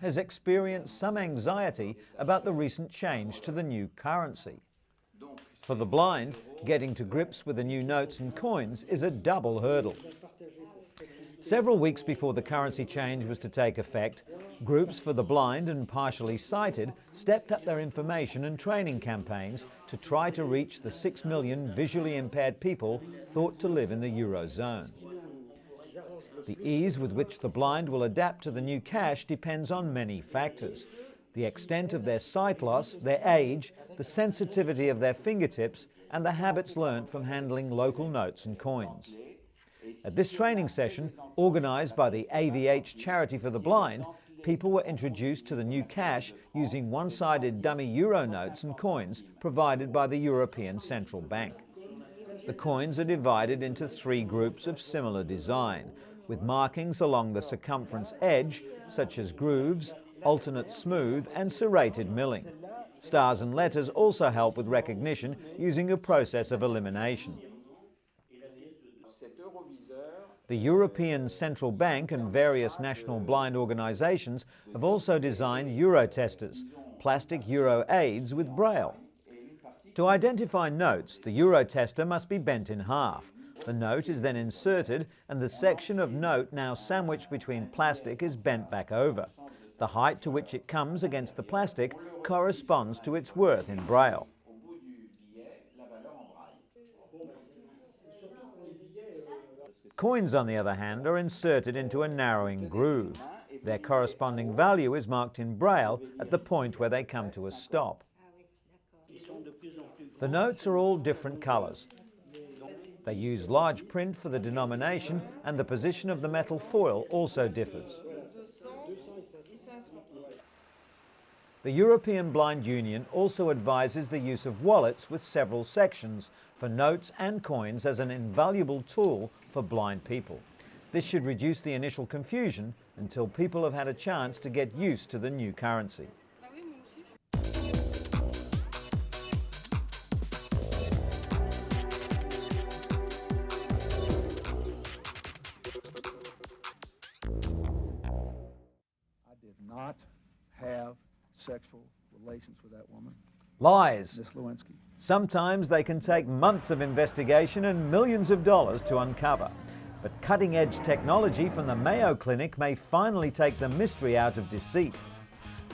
has experienced some anxiety about the recent change to the new currency. For the blind, getting to grips with the new notes and coins is a double hurdle. Several weeks before the currency change was to take effect, groups for the blind and partially sighted stepped up their information and training campaigns to try to reach the 6 million visually impaired people thought to live in the Eurozone. The ease with which the blind will adapt to the new cash depends on many factors: the extent of their sight loss, their age, the sensitivity of their fingertips, and the habits learnt from handling local notes and coins. At this training session, organised by the AVH Charity for the Blind, people were introduced to the new cash using one-sided dummy euro notes and coins provided by the European Central Bank. The coins are divided into 3 groups of similar design, with markings along the circumference edge, such as grooves, alternate smooth and serrated milling. Stars and letters also help with recognition using a process of elimination. The European Central Bank and various national blind organisations have also designed euro testers, plastic euro aids with braille. To identify notes, the euro tester must be bent in half. The note is then inserted and the section of note now sandwiched between plastic is bent back over. The height to which it comes against the plastic corresponds to its worth in braille. Coins, on the other hand, are inserted into a narrowing groove. Their corresponding value is marked in braille at the point where they come to a stop. The notes are all different colours. They use large print for the denomination, and the position of the metal foil also differs. The European Blind Union also advises the use of wallets with several sections for notes and coins as an invaluable tool for blind people. This should reduce the initial confusion until people have had a chance to get used to the new currency. Not have sexual relations with that woman. Lies. Ms. Lewinsky. Sometimes they can take months of investigation and millions of dollars to uncover. But cutting-edge technology from the Mayo Clinic may finally take the mystery out of deceit.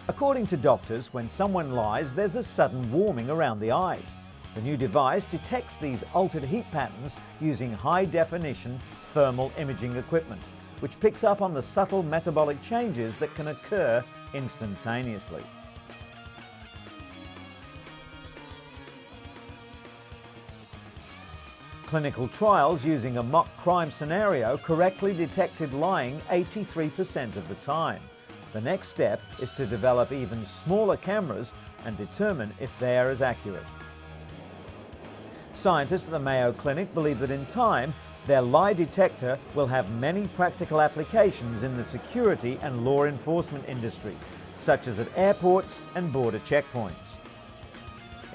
According to doctors, when someone lies, there's a sudden warming around the eyes. The new device detects these altered heat patterns using high-definition thermal imaging equipment, which picks up on the subtle metabolic changes that can occur instantaneously. Clinical trials using a mock crime scenario correctly detected lying 83% of the time. The next step is to develop even smaller cameras and determine if they are as accurate. Scientists at the Mayo Clinic believe that in time, their lie detector will have many practical applications in the security and law enforcement industry, such as at airports and border checkpoints.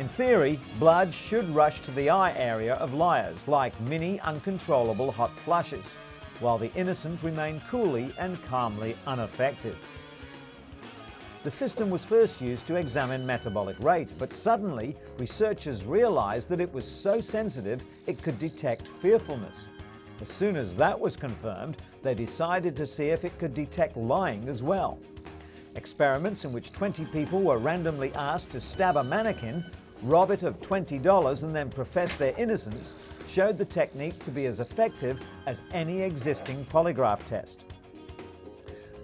In theory, blood should rush to the eye area of liars like mini uncontrollable hot flushes, while the innocent remain coolly and calmly unaffected. The system was first used to examine metabolic rate, but suddenly researchers realized that it was so sensitive it could detect fearfulness. As soon as that was confirmed, they decided to see if it could detect lying as well. Experiments in which 20 people were randomly asked to stab a mannequin, rob it of $20 and then profess their innocence showed the technique to be as effective as any existing polygraph test.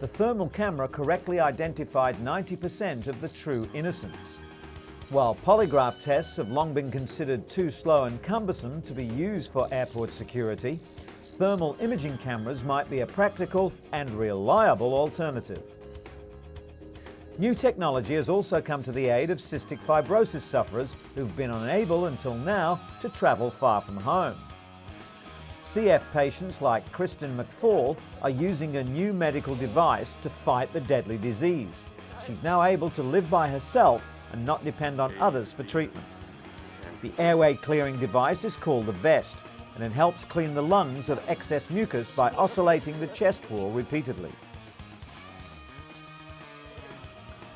The thermal camera correctly identified 90% of the true innocence. While polygraph tests have long been considered too slow and cumbersome to be used for airport security, thermal imaging cameras might be a practical and reliable alternative. New technology has also come to the aid of cystic fibrosis sufferers who've been unable until now to travel far from home. CF patients like Kristen McFall are using a new medical device to fight the deadly disease. She's now able to live by herself and not depend on others for treatment. The airway clearing device is called the vest, and it helps clean the lungs of excess mucus by oscillating the chest wall repeatedly.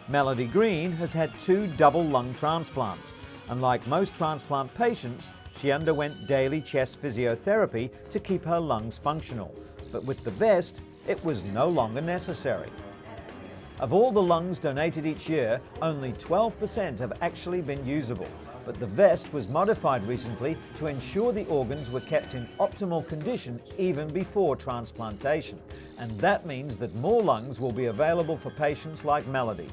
Melody Green has had 2 double lung transplants, and like most transplant patients, she underwent daily chest physiotherapy to keep her lungs functional. But with the vest, it was no longer necessary. Of all the lungs donated each year, only 12% have actually been usable, but the vest was modified recently to ensure the organs were kept in optimal condition even before transplantation, and that means that more lungs will be available for patients like Melody.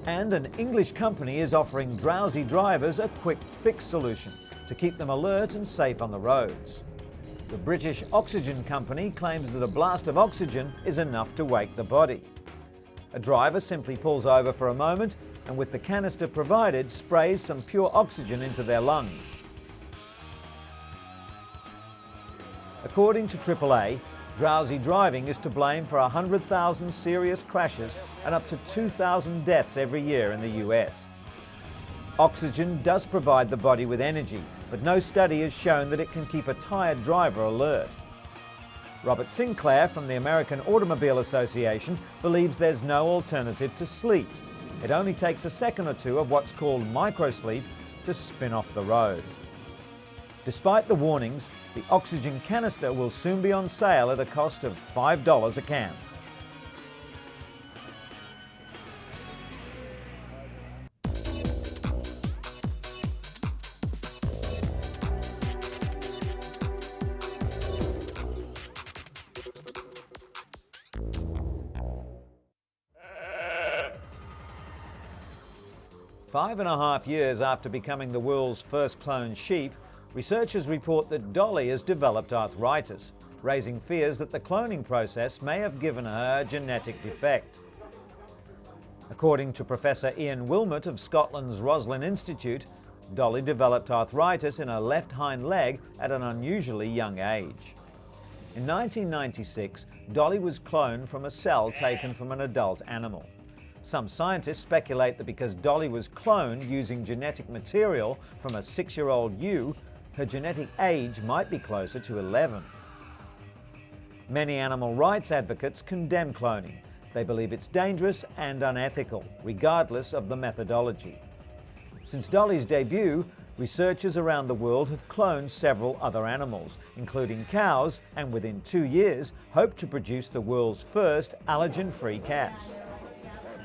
And an English company is offering drowsy drivers a quick fix solution to keep them alert and safe on the roads. The British Oxygen Company claims that a blast of oxygen is enough to wake the body. A driver simply pulls over for a moment and with the canister provided sprays some pure oxygen into their lungs. According to AAA, drowsy driving is to blame for 100,000 serious crashes and up to 2,000 deaths every year in the US. Oxygen does provide the body with energy, but no study has shown that it can keep a tired driver alert. Robert Sinclair from the American Automobile Association believes there's no alternative to sleep. It only takes a second or two of what's called microsleep to spin off the road. Despite the warnings, the oxygen canister will soon be on sale at a cost of $5 a can. Five and a half years after becoming the world's first cloned sheep, researchers report that Dolly has developed arthritis, raising fears that the cloning process may have given her a genetic defect. According to Professor Ian Wilmot of Scotland's Roslin Institute, Dolly developed arthritis in her left hind leg at an unusually young age. In 1996, Dolly was cloned from a cell taken from an adult animal. Some scientists speculate that because Dolly was cloned using genetic material from a 6-year-old ewe, her genetic age might be closer to 11. Many animal rights advocates condemn cloning. They believe it's dangerous and unethical, regardless of the methodology. Since Dolly's debut, researchers around the world have cloned several other animals, including cows, and within 2 years hope to produce the world's first allergen-free cats.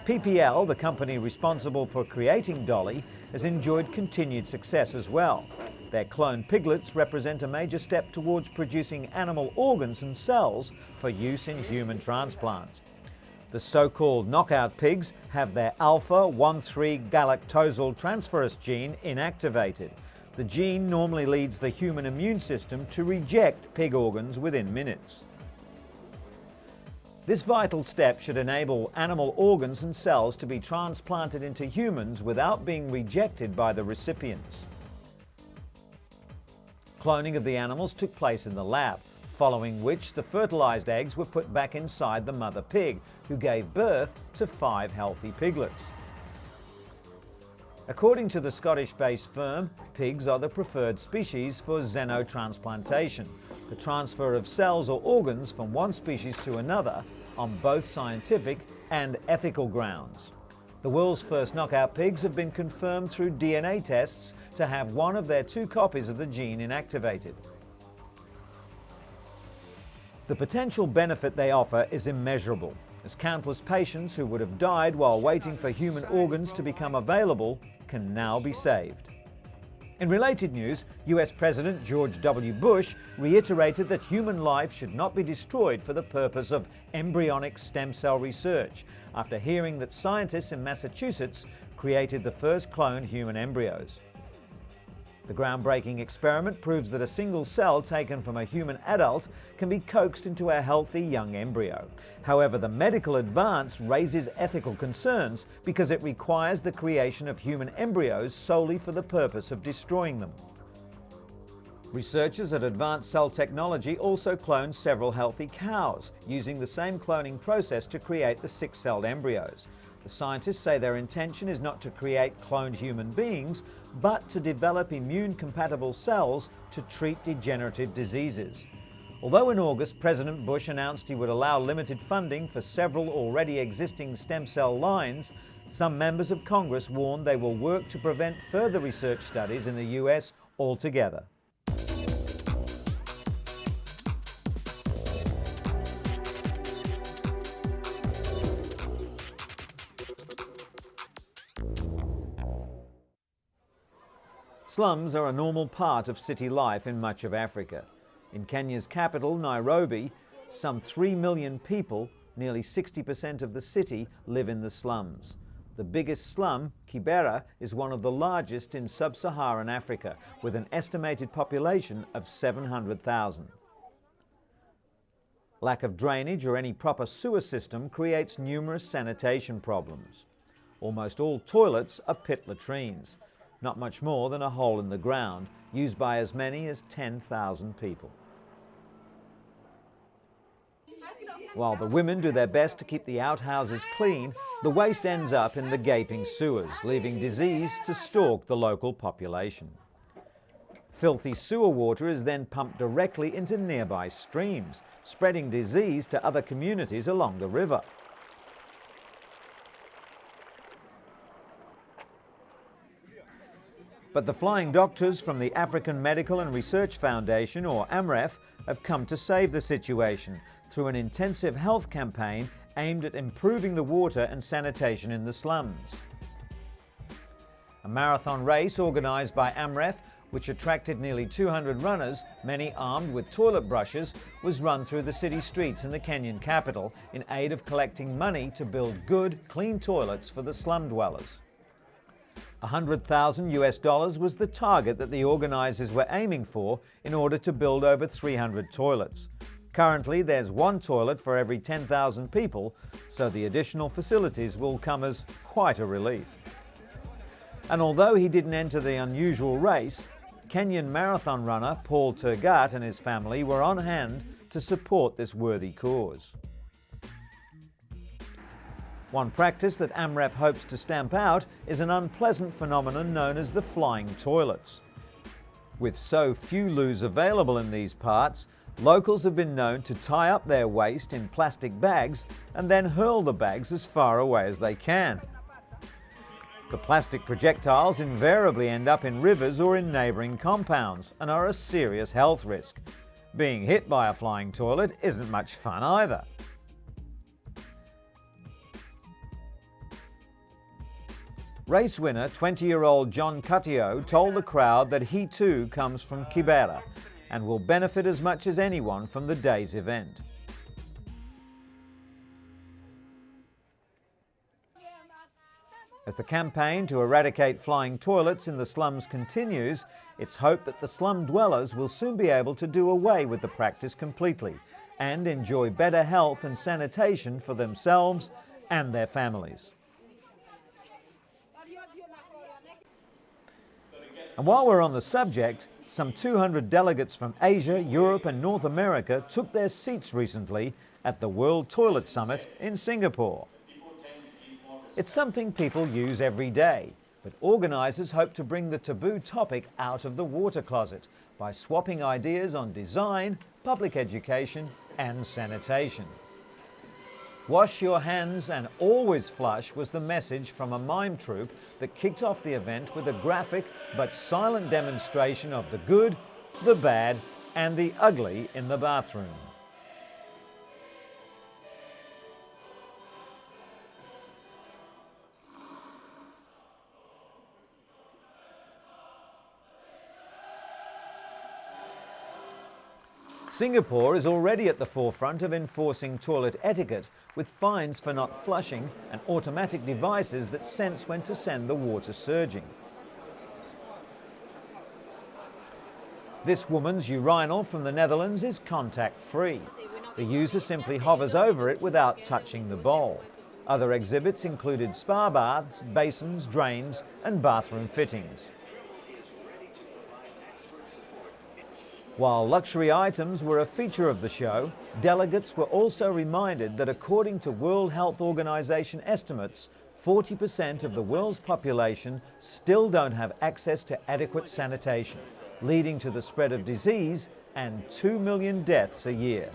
PPL, the company responsible for creating Dolly, has enjoyed continued success as well. Their cloned piglets represent a major step towards producing animal organs and cells for use in human transplants. The so-called knockout pigs have their alpha-1,3-galactosyl transferase gene inactivated. The gene normally leads the human immune system to reject pig organs within minutes. This vital step should enable animal organs and cells to be transplanted into humans without being rejected by the recipients. Cloning of the animals took place in the lab, following which the fertilized eggs were put back inside the mother pig, who gave birth to 5 healthy piglets. According to the Scottish-based firm, pigs are the preferred species for xenotransplantation, the transfer of cells or organs from one species to another on both scientific and ethical grounds. The world's first knockout pigs have been confirmed through DNA tests to have one of their 2 copies of the gene inactivated. The potential benefit they offer is immeasurable, as countless patients who would have died while waiting for human organs to become available can now be saved. In related news, US President George W. Bush reiterated that human life should not be destroyed for the purpose of embryonic stem cell research, after hearing that scientists in Massachusetts created the first cloned human embryos. The groundbreaking experiment proves that a single cell taken from a human adult can be coaxed into a healthy young embryo. However, the medical advance raises ethical concerns because it requires the creation of human embryos solely for the purpose of destroying them. Researchers at Advanced Cell Technology also cloned several healthy cows, using the same cloning process to create the 6-celled embryos. The scientists say their intention is not to create cloned human beings, but to develop immune-compatible cells to treat degenerative diseases. Although in August President Bush announced he would allow limited funding for several already existing stem cell lines, some members of Congress warned they will work to prevent further research studies in the US altogether. Slums are a normal part of city life in much of Africa. In Kenya's capital, Nairobi, some 3 million people, nearly 60% of the city, live in the slums. The biggest slum, Kibera, is one of the largest in sub-Saharan Africa, with an estimated population of 700,000. Lack of drainage or any proper sewer system creates numerous sanitation problems. Almost all toilets are pit latrines, not much more than a hole in the ground, used by as many as 10,000 people. While the women do their best to keep the outhouses clean, the waste ends up in the gaping sewers, leaving disease to stalk the local population. Filthy sewer water is then pumped directly into nearby streams, spreading disease to other communities along the river. But the flying doctors from the African Medical and Research Foundation, or AMREF, have come to save the situation through an intensive health campaign aimed at improving the water and sanitation in the slums. A marathon race organised by AMREF, which attracted nearly 200 runners, many armed with toilet brushes, was run through the city streets in the Kenyan capital in aid of collecting money to build good, clean toilets for the slum dwellers. $100,000 was the target that the organisers were aiming for in order to build over 300 toilets. Currently, there's one toilet for every 10,000 people, so the additional facilities will come as quite a relief. And although he didn't enter the unusual race, Kenyan marathon runner Paul Tergat and his family were on hand to support this worthy cause. One practice that AMREF hopes to stamp out is an unpleasant phenomenon known as the flying toilets. With so few loos available in these parts, locals have been known to tie up their waste in plastic bags and then hurl the bags as far away as they can. The plastic projectiles invariably end up in rivers or in neighbouring compounds and are a serious health risk. Being hit by a flying toilet isn't much fun either. Race winner 20-year-old John Cutio told the crowd that he too comes from Kibera and will benefit as much as anyone from the day's event. As the campaign to eradicate flying toilets in the slums continues, it's hoped that the slum dwellers will soon be able to do away with the practice completely and enjoy better health and sanitation for themselves and their families. And while we're on the subject, some 200 delegates from Asia, Europe and North America took their seats recently at the World Toilet Summit in Singapore. It's something people use every day, but organisers hope to bring the taboo topic out of the water closet by swapping ideas on design, public education and sanitation. Wash your hands and always flush was the message from a mime troupe that kicked off the event with a graphic but silent demonstration of the good, the bad and the ugly in the bathroom. Singapore is already at the forefront of enforcing toilet etiquette with fines for not flushing and automatic devices that sense when to send the water surging. This woman's urinal from the Netherlands is contact-free. The user simply hovers over it without touching the bowl. Other exhibits included spa baths, basins, drains and bathroom fittings. While luxury items were a feature of the show, delegates were also reminded that according to World Health Organization estimates, 40% of the world's population still don't have access to adequate sanitation, leading to the spread of disease and 2 million deaths a year.